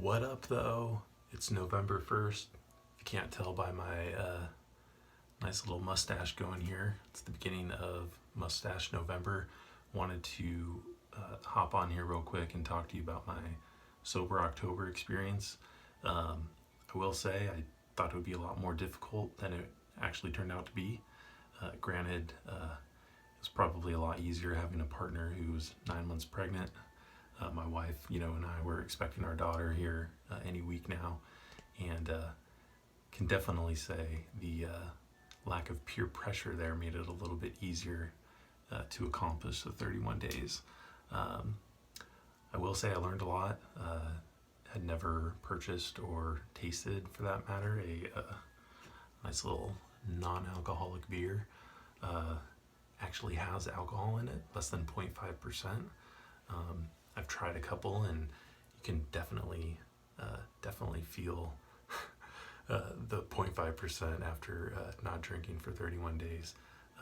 What up, though? It's November 1st. If you can't tell by my nice little mustache going here, it's the beginning of Mustache November. Wanted to hop on here real quick and talk to you about my Sober October experience. I will say I thought it would be a lot more difficult than it actually turned out to be. Granted, it was probably a lot easier having a partner who was 9 months pregnant. My wife, and I were expecting our daughter here any week now, and can definitely say the lack of peer pressure there made it a little bit easier to accomplish the 31 days. I will say I learned a lot. Had never purchased or tasted, for that matter, a nice little non-alcoholic beer. Actually has alcohol in it, less than 0.5%. I've tried a couple, and you can definitely feel the 0.5% after not drinking for 31 days.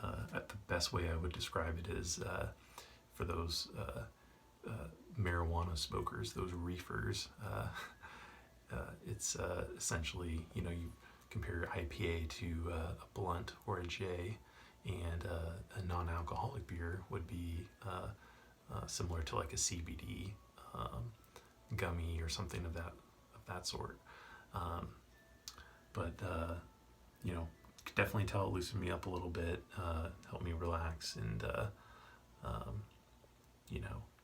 The best way I would describe it is for those marijuana smokers, those reefers. It's essentially, you compare your IPA to a blunt or a J, and a non-alcoholic beer would be similar to like a CBD gummy or something of that sort. But could definitely tell it loosened me up a little bit, helped me relax, and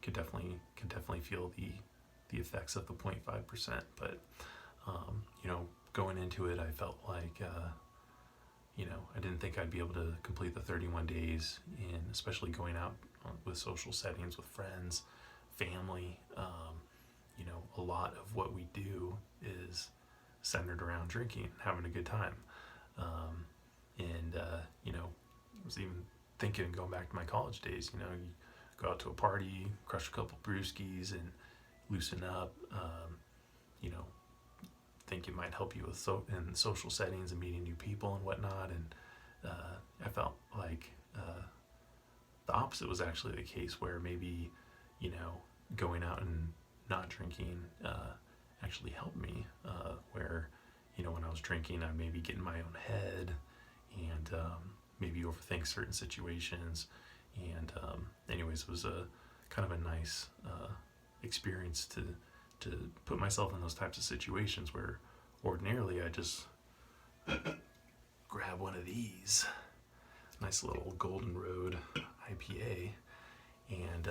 could definitely feel the effects of the 0.5%. But going into it, I felt like I didn't think I'd be able to complete the 31 days, and especially going out with social settings with friends, family. A lot of what we do is centered around drinking, having a good time. I was even thinking, going back to my college days, you go out to a party, crush a couple brewskis, and loosen up. Think it might help you with in social settings and meeting new people and whatnot. And I felt like the opposite was actually the case, where maybe going out and not drinking actually helped me. Where when I was drinking, I'd maybe get in my own head and maybe overthink certain situations. And anyways, it was a kind of a nice experience to put myself in those types of situations where ordinarily I just grab one of these, nice little Golden Road IPA, and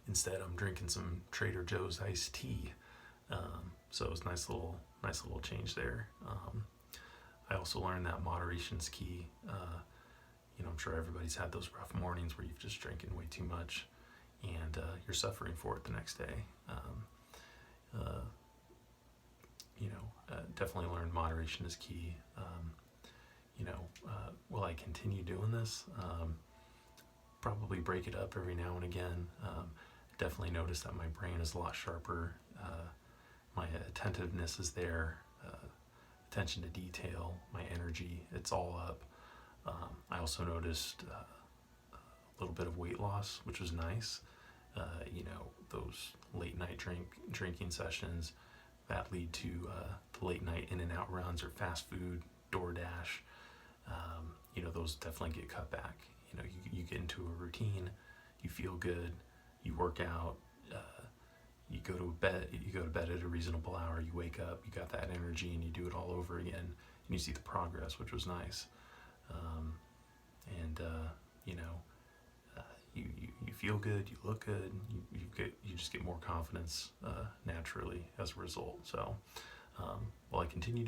instead I'm drinking some Trader Joe's iced tea. So it was a nice little change there. I also learned that moderation's key. I'm sure everybody's had those rough mornings where you've just drinking way too much, and you're suffering for it the next day. Definitely learned moderation is key. Will I continue doing this? Probably break it up every now and again. Definitely notice that my brain is a lot sharper. My attentiveness is there. Attention to detail, my energy, it's all up. I also noticed a little bit of weight loss, which was nice. Those late night drinking sessions that lead to the late night in and out runs or fast food, DoorDash. Those definitely get cut back. You get into a routine, you feel good, you work out, you go to bed at a reasonable hour, you wake up, you got that energy, and you do it all over again, and you see the progress, which was nice. You feel good, you look good, you just get more confidence naturally as a result. So while I continue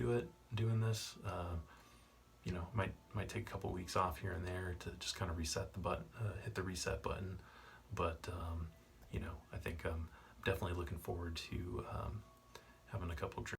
doing this, might take a couple weeks off here and there to just kind of hit the reset button. But I think I'm definitely looking forward to having a couple drinks